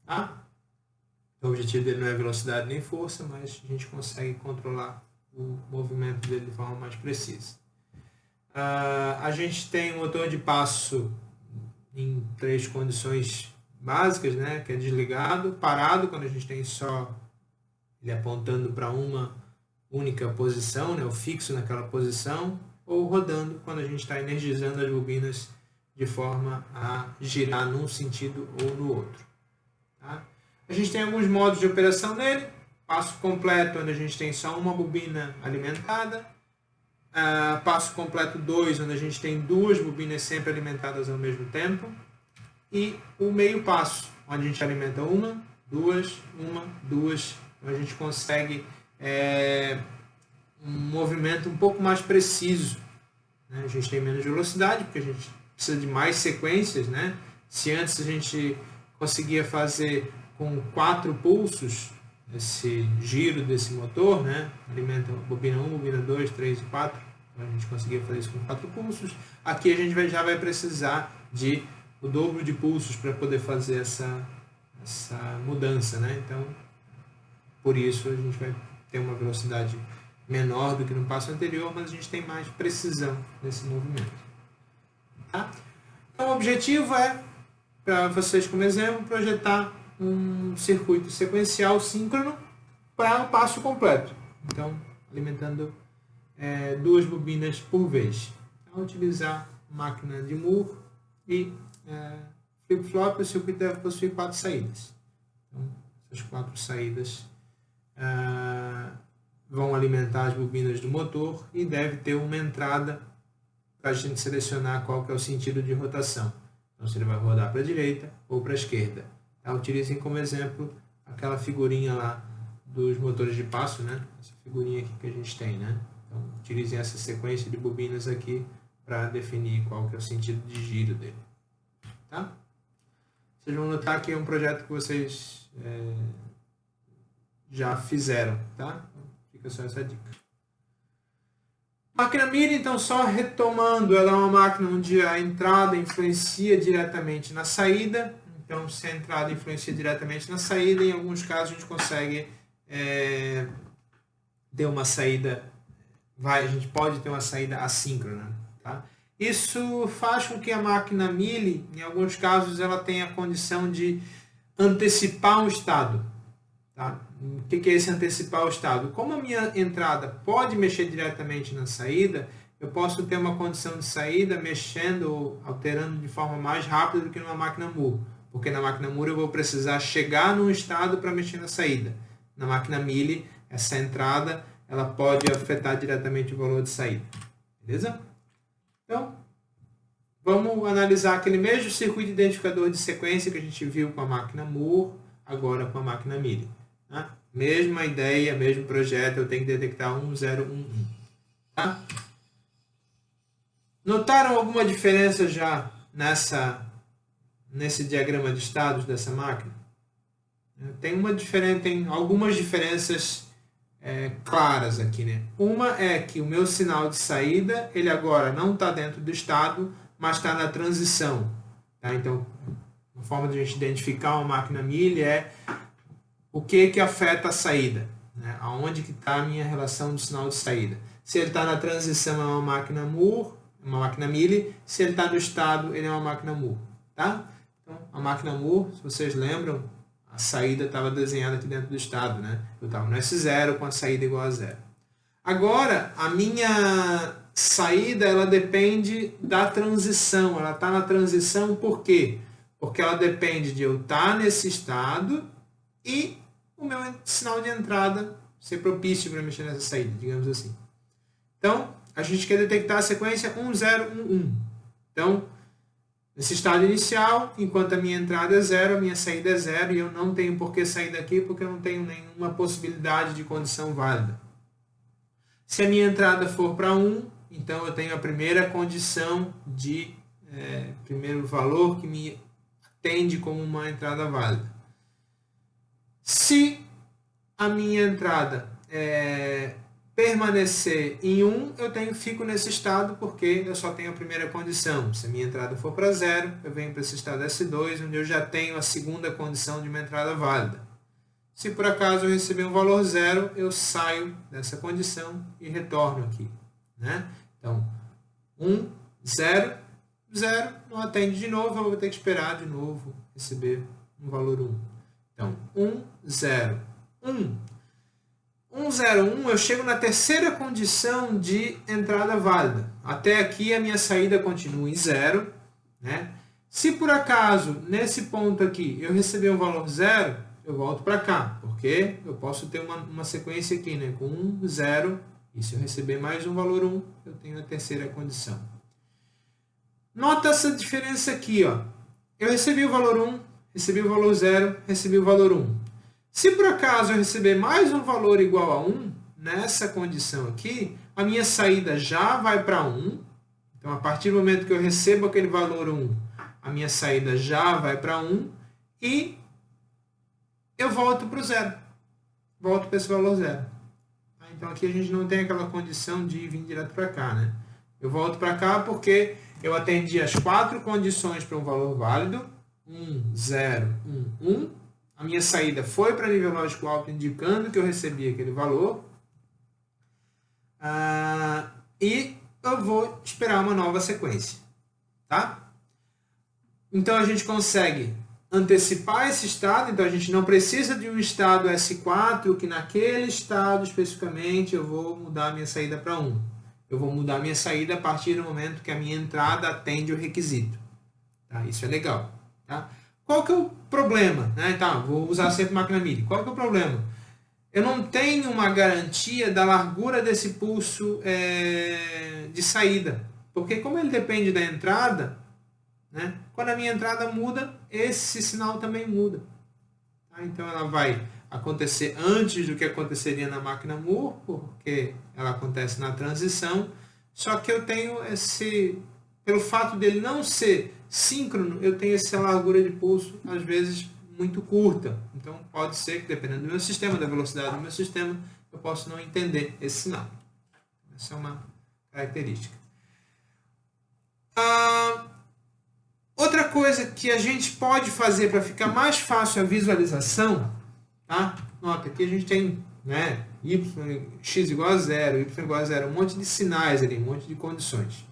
Tá? O objetivo dele não é velocidade nem força, mas a gente consegue controlar o movimento dele de forma mais precisa. A gente tem um motor de passo em 3 condições básicas, né? Que é desligado, parado, quando a gente tem só ele apontando para uma única posição, né? O fixo naquela posição, ou rodando, quando a gente está energizando as bobinas de forma a girar num sentido ou no outro. Tá? A gente tem alguns modos de operação nele, passo completo, onde a gente tem só uma bobina alimentada, passo completo 2, onde a gente tem 2 bobinas sempre alimentadas ao mesmo tempo, e o meio passo, onde a gente alimenta 1, 2, 1, 2, onde a gente consegue um movimento um pouco mais preciso. Né? A gente tem menos velocidade, porque a gente precisa de mais sequências. Né? Se antes a gente conseguia fazer com 4 pulsos esse giro desse motor, né? Alimenta bobina 1, bobina 2, 3 e 4, então a gente conseguia fazer isso com 4 pulsos. Aqui a gente já vai precisar de o dobro de pulsos para poder fazer essa mudança, né? Então, por isso a gente vai ter uma velocidade menor do que no passo anterior, mas a gente tem mais precisão nesse movimento. Tá? Então, o objetivo é, para vocês como exemplo, projetar um circuito sequencial síncrono para o passo completo. Então, alimentando 2 bobinas por vez. Então, utilizar máquina de Moore e flip-flop, o circuito deve possuir 4 saídas. Então, essas 4 saídas vão alimentar as bobinas do motor e deve ter uma entrada para a gente selecionar qual que é o sentido de rotação. Então, se ele vai rodar para a direita ou para a esquerda. Tá? Utilizem como exemplo aquela figurinha lá dos motores de passo, né? Essa figurinha aqui que a gente tem, né? Então, utilizem essa sequência de bobinas aqui para definir qual que é o sentido de giro dele. Tá? Vocês vão notar que é um projeto que vocês já fizeram, tá? Fica só essa dica. Máquina Mili, então, só retomando, ela é uma máquina onde a entrada influencia diretamente na saída. Então, se a entrada influencia diretamente na saída, em alguns casos a gente consegue ter uma saída, a gente pode ter uma saída assíncrona. Tá? Isso faz com que a máquina Mili, em alguns casos, ela tenha a condição de antecipar um estado. Tá? O que é esse antecipar o estado? Como a minha entrada pode mexer diretamente na saída, eu posso ter uma condição de saída mexendo, alterando de forma mais rápida do que numa máquina Moore. Porque na máquina Moore eu vou precisar chegar num estado para mexer na saída. Na máquina Mili, essa entrada ela pode afetar diretamente o valor de saída. Beleza? Então, vamos analisar aquele mesmo circuito identificador de sequência que a gente viu com a máquina Moore, agora com a máquina Mili. Tá? Mesma ideia, mesmo projeto, eu tenho que detectar 1011. Tá? Notaram alguma diferença já nesse diagrama de estados dessa máquina? Tem algumas diferenças claras aqui, né? Uma é que o meu sinal de saída, ele agora não está dentro do estado, mas está na transição. Tá? Então, uma forma de a gente identificar uma máquina Mili é o que afeta a saída, né? Aonde que está a minha relação de sinal de saída. Se ele está na transição, é uma máquina Moore, uma máquina Mili. Se ele está no estado, ele é uma máquina Moore. Tá? Então, a máquina Moore, se vocês lembram, a saída estava desenhada aqui dentro do estado, né? Eu estava no S0 com a saída igual a 0. Agora, a minha saída, ela depende da transição. Ela está na transição por quê? Porque ela depende de eu estar nesse estado e o meu sinal de entrada ser propício para mexer nessa saída, digamos assim. Então, a gente quer detectar a sequência 1011. Então, nesse estado inicial, enquanto a minha entrada é 0, a minha saída é 0, e eu não tenho por que sair daqui porque eu não tenho nenhuma possibilidade de condição válida. Se a minha entrada for para 1, então eu tenho a primeira condição de primeiro valor que me atende como uma entrada válida. Se a minha entrada permanecer em 1, eu fico nesse estado porque eu só tenho a primeira condição. Se a minha entrada for para 0, eu venho para esse estado S2, onde eu já tenho a segunda condição de uma entrada válida. Se por acaso eu receber um valor 0, eu saio dessa condição e retorno aqui. Né? Então, 1, 0, 0, não atende de novo, eu vou ter que esperar de novo receber um valor 1. Então, 1, 0, 1. 1, 0, 1, eu chego na terceira condição de entrada válida. Até aqui a minha saída continua em 0. Né? Se por acaso, nesse ponto aqui, eu receber um valor 0, eu volto para cá, porque eu posso ter uma sequência aqui, né, com 1, 0, e se eu receber mais um valor 1, eu tenho a terceira condição. Nota essa diferença aqui, ó. Eu recebi o valor 1, recebi o valor 0, recebi o valor 1. Se por acaso eu receber mais um valor igual a 1, nessa condição aqui, a minha saída já vai para 1. Então, a partir do momento que eu recebo aquele valor 1, a minha saída já vai para 1 e eu volto para o 0. Volto para esse valor 0. Então, aqui a gente não tem aquela condição de vir direto para cá, né? Eu volto para cá porque eu atendi as 4 condições para um valor válido. 1, 0, 1, 1. A minha saída foi para nível lógico alto, indicando que eu recebi aquele valor. E eu vou esperar uma nova sequência. Tá? Então, a gente consegue antecipar esse estado. Então, a gente não precisa de um estado S4, que naquele estado especificamente eu vou mudar a minha saída para 1. Eu vou mudar a minha saída a partir do momento que a minha entrada atende o requisito. Tá? Isso é legal. Tá? Qual que é o problema? Né? Tá, vou usar sempre máquina MIDI. Qual que é o problema? Eu não tenho uma garantia da largura desse pulso de saída. Porque como ele depende da entrada, né? Quando a minha entrada muda, esse sinal também muda. Tá? Então ela vai acontecer antes do que aconteceria na máquina Moore, porque ela acontece na transição. Só que eu tenho pelo fato dele não ser síncrono, eu tenho essa largura de pulso, às vezes, muito curta. Então pode ser que, dependendo do meu sistema, da velocidade do meu sistema, eu possa não entender esse sinal. Essa é uma característica. Outra coisa que a gente pode fazer para ficar mais fácil a visualização, tá? Nota, aqui a gente tem, né, x igual a zero, y igual a zero, um monte de sinais ali, um monte de condições.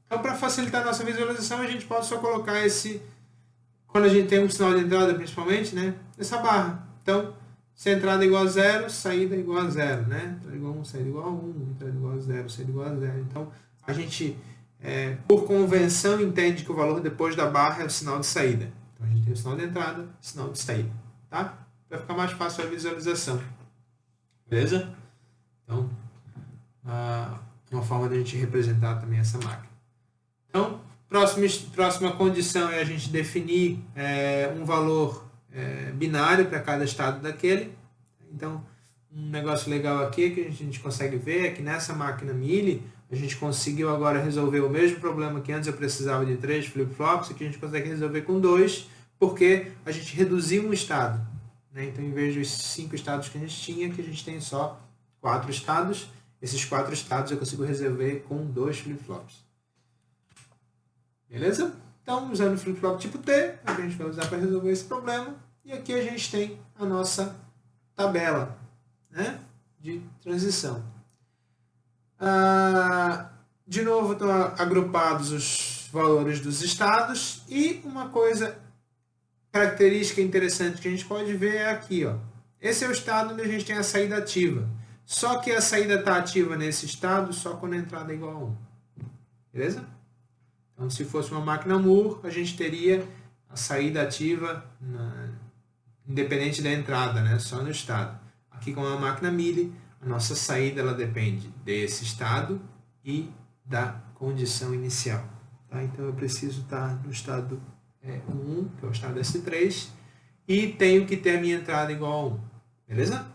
Então, para facilitar a nossa visualização, a gente pode só colocar quando a gente tem um sinal de entrada, principalmente, né, essa barra. Então, se a entrada é igual a zero, saída é igual a zero, né? Entrada igual a 1, saída igual a 1, entrada igual a zero, saída igual a zero. Então, a gente, por convenção, entende que o valor depois da barra é o sinal de saída. Então, a gente tem o sinal de entrada, sinal de saída, tá? Vai ficar mais fácil a visualização. Beleza? Então, uma forma de a gente representar também essa máquina. Então, próxima condição é a gente definir um valor binário para cada estado daquele. Então, um negócio legal aqui que a gente consegue ver é que nessa máquina Mealy, a gente conseguiu agora resolver o mesmo problema que antes eu precisava de 3 flip-flops, aqui a gente consegue resolver com 2, porque a gente reduziu um estado. Né? Então, em vez dos 5 estados que a gente tinha, que a gente tem só 4 estados. Esses 4 estados eu consigo resolver com 2 flip-flops. Beleza? Então, usando o flip-flop tipo T, a gente vai usar para resolver esse problema. E aqui a gente tem a nossa tabela, né, de transição. De novo, estão agrupados os valores dos estados. E uma coisa característica interessante que a gente pode ver é aqui. Ó. Esse é o estado onde a gente tem a saída ativa. Só que a saída está ativa nesse estado só quando a entrada é igual a 1. Beleza? Então, se fosse uma máquina Moore, a gente teria a saída ativa independente da entrada, né? Só no estado. Aqui, com a máquina Mealy, a nossa saída ela depende desse estado e da condição inicial. Tá? Então, eu preciso estar no estado 1, que é o estado S3, e tenho que ter a minha entrada igual a 1. Beleza?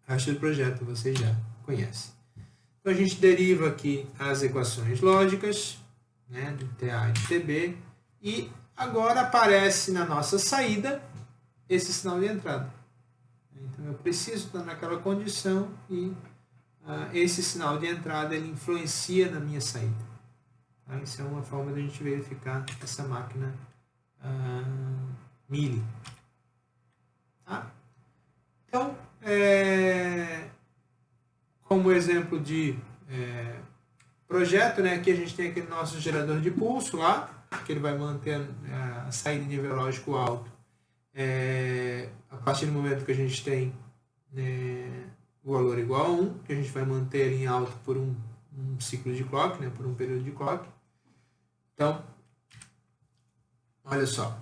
O resto do projeto vocês já conhecem. Então, a gente deriva aqui as equações lógicas, né, de TA e de TB, e agora aparece na nossa saída esse sinal de entrada. Então eu preciso estar naquela condição e esse sinal de entrada ele influencia na minha saída. Tá? Isso é uma forma de a gente verificar essa máquina Mealy. Tá? Então, como exemplo de projeto, né? Aqui a gente tem aquele nosso gerador de pulso lá, que ele vai manter a saída em nível lógico alto. A partir do momento que a gente tem o valor igual a 1, que a gente vai manter em alto por um ciclo de clock, né? Por um período de clock. Então, olha só,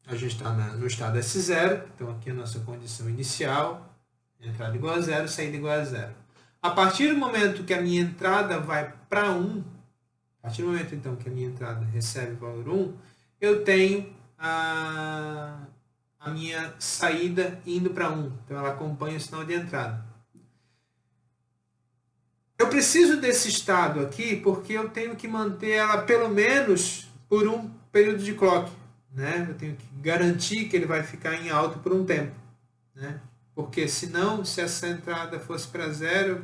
a gente está no estado S0, então aqui é a nossa condição inicial, entrada igual a 0, saída igual a 0. A partir do momento que a minha entrada vai para 1, a partir do momento então que a minha entrada recebe o valor 1, eu tenho a minha saída indo para 1. Então ela acompanha o sinal de entrada. Eu preciso desse estado aqui porque eu tenho que manter ela pelo menos por um período de clock. Né? Eu tenho que garantir que ele vai ficar em alto por um tempo. Né? Porque senão, se essa entrada fosse para 0,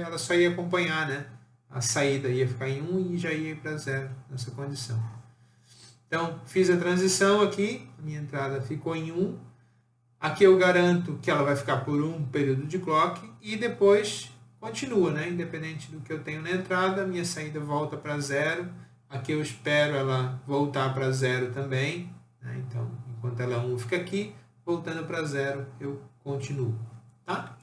ela só ia acompanhar, né? A saída ia ficar em 1 e já ia para 0 nessa condição. Então, fiz a transição aqui, a minha entrada ficou em 1. Aqui eu garanto que ela vai ficar por um período de clock e depois continua, né? Independente do que eu tenho na entrada, minha saída volta para 0. Aqui eu espero ela voltar para 0 também. Né? Então, enquanto ela 1 fica aqui, voltando para 0, eu continuo. Tá?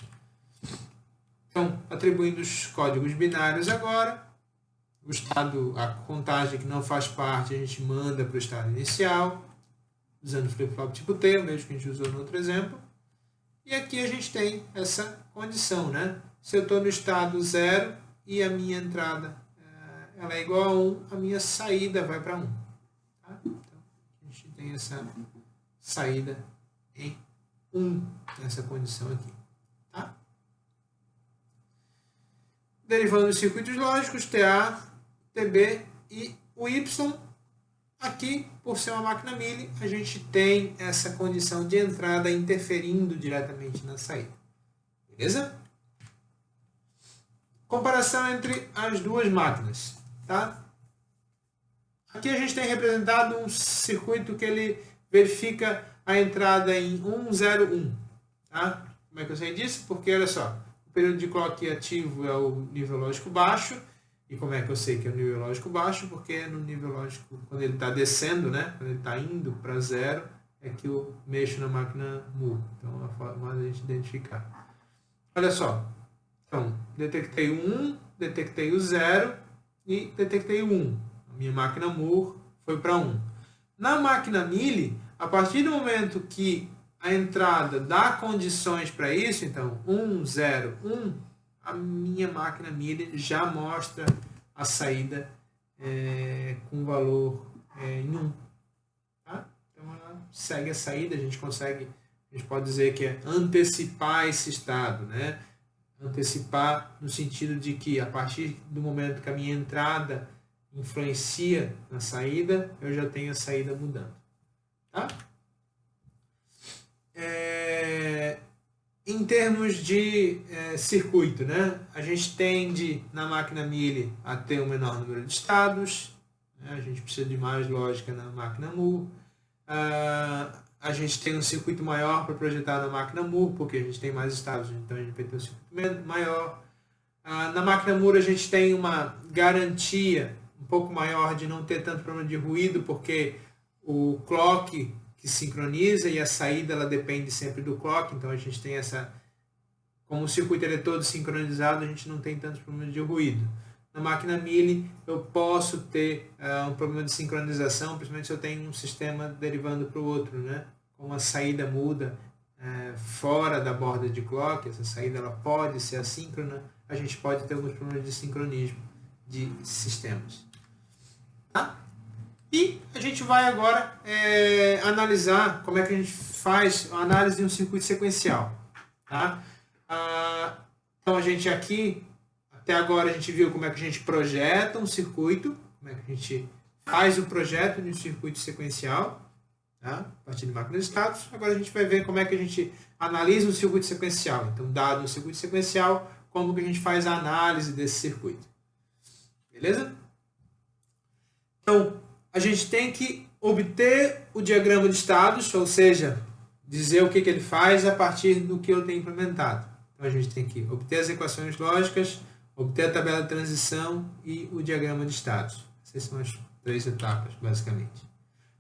Então, atribuindo os códigos binários agora, o estado, a contagem que não faz parte, a gente manda para o estado inicial. usando flip-flop tipo T, o mesmo que a gente usou no outro exemplo. E aqui a gente tem essa condição, né? Se eu estou no estado 0 e a minha entrada ela é igual a 1, a minha saída vai para 1. Tá? Então, a gente tem essa saída em 1, nessa condição aqui. Tá? Derivando os circuitos lógicos, TA, TB e o Y, aqui, por ser uma máquina Mealy, a gente tem essa condição de entrada interferindo diretamente na saída. Beleza? Comparação entre as duas máquinas. Tá? Aqui a gente tem representado um circuito que ele verifica a entrada em 1, 0, 1. Tá? Como é que eu sei disso? Porque, olha só, o período de clock ativo é o nível lógico baixo. E como é que eu sei que é o nível lógico baixo? Porque no nível lógico, quando ele está descendo, né? Quando ele está indo para 0, é que eu mexo na máquina Moore. Então, é uma forma de a gente identificar. Olha só. Então, detectei o 1, detectei o 0 e detectei o 1. A minha máquina Moore foi para 1. Na máquina Mealy, a partir do momento que a entrada dá condições para isso, então 1, 0, 1, a minha máquina Mealy já mostra a saída com valor em 1. Tá? Então ela segue a saída, a gente pode dizer que é antecipar esse estado, né? Antecipar no sentido de que a partir do momento que a minha entrada influencia na saída, eu já tenho a saída mudando. Tá? Em termos de circuito, né? A gente tende na máquina Mealy a ter um menor número de estados, né? A gente precisa de mais lógica na máquina Moore. A gente tem um circuito maior para projetar na máquina Moore, porque a gente tem mais estados, então a gente vai ter um circuito maior. Na máquina Moore a gente tem uma garantia um pouco maior de não ter tanto problema de ruído, porque o clock que sincroniza e a saída ela depende sempre do clock, então a gente tem essa... Como o circuito ele é todo sincronizado, a gente não tem tantos problemas de ruído. Na máquina Mealy eu posso ter um problema de sincronização, principalmente se eu tenho um sistema derivando para o outro, né? Como a saída muda fora da borda de clock, essa saída ela pode ser assíncrona, a gente pode ter alguns problemas de sincronismo de sistemas. Tá? E a gente vai agora analisar como é que a gente faz a análise de um circuito sequencial. Tá? Então a gente aqui, até agora a gente viu como é que a gente projeta um circuito, como é que a gente faz o projeto de um circuito sequencial, tá? A partir de máquina de estados. Agora a gente vai ver como é que a gente analisa um circuito sequencial. Então, dado um circuito sequencial, como que a gente faz a análise desse circuito. Beleza? Então, a gente tem que obter o diagrama de estados, ou seja, dizer o que ele faz a partir do que eu tenho implementado. Então, a gente tem que obter as equações lógicas, obter a tabela de transição e o diagrama de estados. Essas são as 3 etapas, basicamente.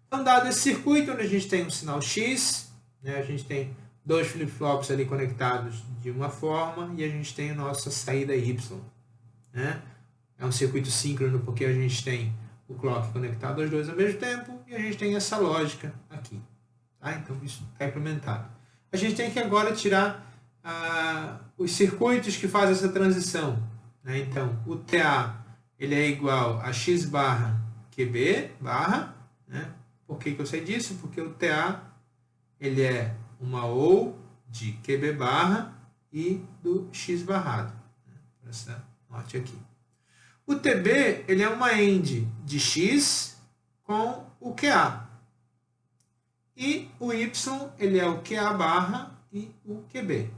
Então, dado esse circuito, onde a gente tem um sinal X, né, a gente tem 2 flip-flops ali conectados de uma forma e a gente tem a nossa saída Y. Né? É um circuito síncrono porque a gente tem o clock conectado aos dois ao mesmo tempo e a gente tem essa lógica aqui. Tá? Então, isso está implementado. A gente tem que agora tirar os circuitos que fazem essa transição. Né? Então, o TA ele é igual a X barra QB barra. Né? Por que eu sei disso? Porque o TA ele é uma OU de QB barra e do X barrado. Né? Essa norte aqui. O TB ele é uma AND de X com o QA. E o Y ele é o QA barra e o QB.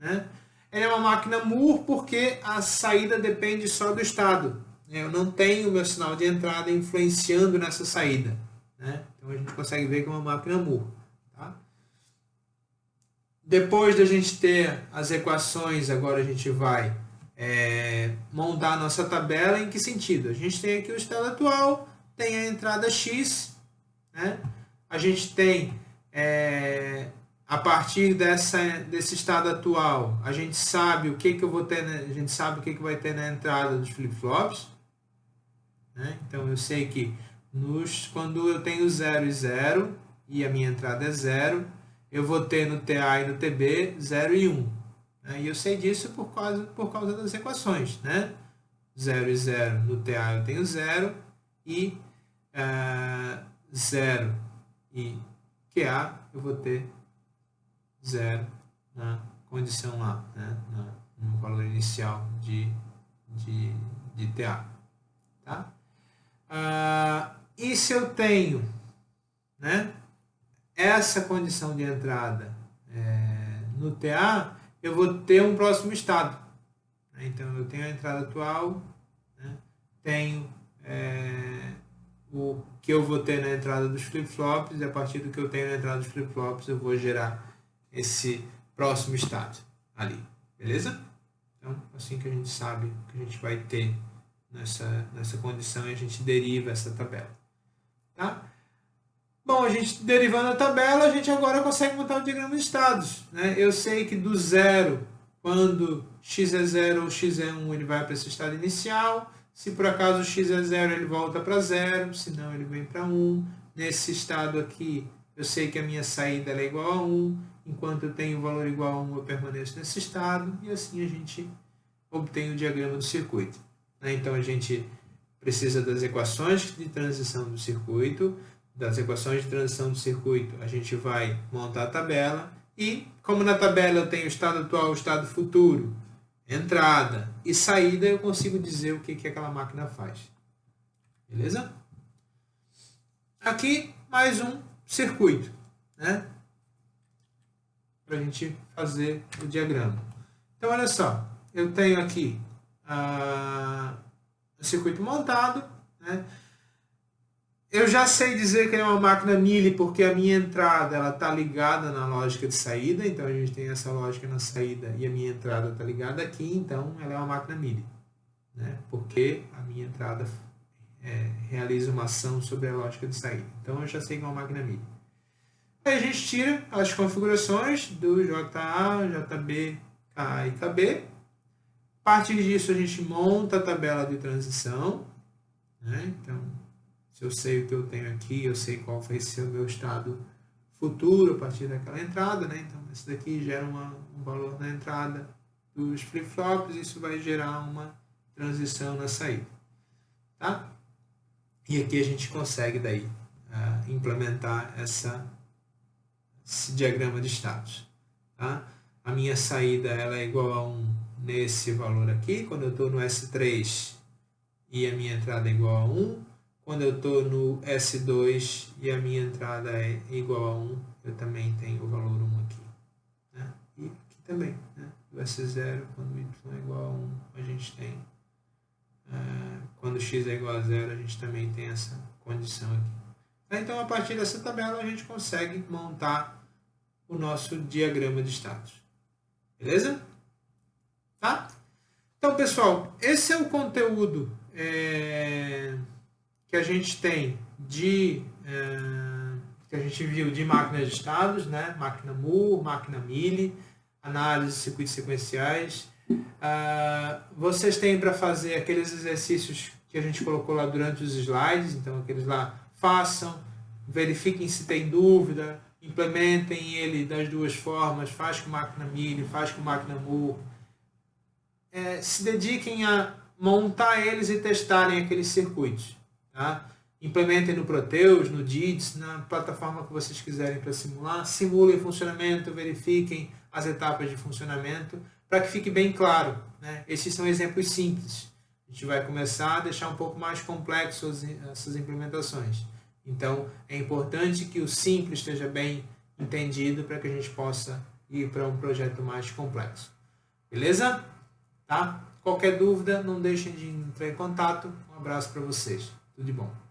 Né? Ele é uma máquina Moore porque a saída depende só do estado. Eu não tenho o meu sinal de entrada influenciando nessa saída. Né? Então a gente consegue ver que é uma máquina Moore. Tá? Depois da gente ter as equações, agora a gente vai montar a nossa tabela. Em que sentido? A gente tem aqui o estado atual, tem a entrada X, né? A gente tem, a partir desse estado atual, a gente sabe o que eu vou ter, a gente sabe o que vai ter na entrada dos flip-flops. Né? Então eu sei que quando eu tenho 0 e 0, e a minha entrada é 0, eu vou ter no TA e no TB 0 e 1. Né? E eu sei disso por causa das equações. Né? 0 e 0 no TA eu tenho 0 e 0 e QA eu vou ter 0 na condição A, né? No valor inicial de TA. Tá? E se eu tenho, né, essa condição de entrada no TA, eu vou ter um próximo estado. Né? Então, eu tenho a entrada atual, né, tenho o que eu vou ter na entrada dos flip-flops, e a partir do que eu tenho na entrada dos flip-flops, eu vou gerar esse próximo estado ali. Beleza? Então, assim que a gente sabe que a gente vai ter nessa condição, e a gente deriva essa tabela. Tá? Bom, a gente derivando a tabela, a gente agora consegue montar o diagrama de estados. Né? Eu sei que do zero, quando x é 0 ou x é 1, ele vai para esse estado inicial. Se por acaso x é 0, ele volta para 0, senão ele vem para 1. Nesse estado aqui, eu sei que a minha saída é igual a 1. Enquanto eu tenho o valor igual a 1, eu permaneço nesse estado. E assim a gente obtém o diagrama do circuito. Então a gente precisa das equações de transição do circuito. Das equações de transição do circuito, a gente vai montar a tabela. E como na tabela eu tenho o estado atual, o estado futuro, entrada e saída, eu consigo dizer o que aquela máquina faz. Beleza? Aqui mais um circuito, né? Para a gente fazer o diagrama. Então, olha só, eu tenho aqui o circuito montado, né? Eu já sei dizer que é uma máquina Mealy porque a minha entrada está ligada na lógica de saída, então a gente tem essa lógica na saída e a minha entrada está ligada aqui, então ela é uma máquina Mealy, né? Porque a minha entrada realiza uma ação sobre a lógica de saída. Então eu já sei que é uma máquina Mealy. Aí a gente tira as configurações do JA, JB, KA e KB. A partir disso a gente monta a tabela de transição, né? Então, se eu sei o que eu tenho aqui, eu sei qual vai ser o meu estado futuro a partir daquela entrada, né? Então, esse daqui gera um valor na entrada dos flip-flops, isso vai gerar uma transição na saída, tá? E aqui a gente consegue daí implementar esse diagrama de estados, tá? A minha saída ela é igual a 1 nesse valor aqui, quando eu estou no S3 e a minha entrada é igual a 1. Quando eu estou no S2 e a minha entrada é igual a 1, eu também tenho o valor 1 aqui. Né? E aqui também, né? O S0, quando y é igual a 1, a gente tem. Quando x é igual a 0, a gente também tem essa condição aqui. Então, a partir dessa tabela, a gente consegue montar o nosso diagrama de estados. Beleza? Tá? Então, pessoal, esse é o conteúdo que a gente tem que a gente viu de máquinas de estados, né? Máquina Moore, máquina Mealy, análise de circuitos sequenciais. Vocês têm para fazer aqueles exercícios que a gente colocou lá durante os slides, então aqueles lá, façam, verifiquem se tem dúvida, implementem ele das duas formas, faz com máquina Mealy, faz com máquina Moore. Se dediquem a montar eles e testarem aqueles circuitos. Tá? Implementem no Proteus, no DIDS, na plataforma que vocês quiserem para simular. Simulem o funcionamento, verifiquem as etapas de funcionamento, para que fique bem claro. Né? Esses são exemplos simples. A gente vai começar a deixar um pouco mais complexo essas implementações. Então, é importante que o simples esteja bem entendido para que a gente possa ir para um projeto mais complexo. Beleza? Tá? Qualquer dúvida, não deixem de entrar em contato. Um abraço para vocês. Tudo de bom.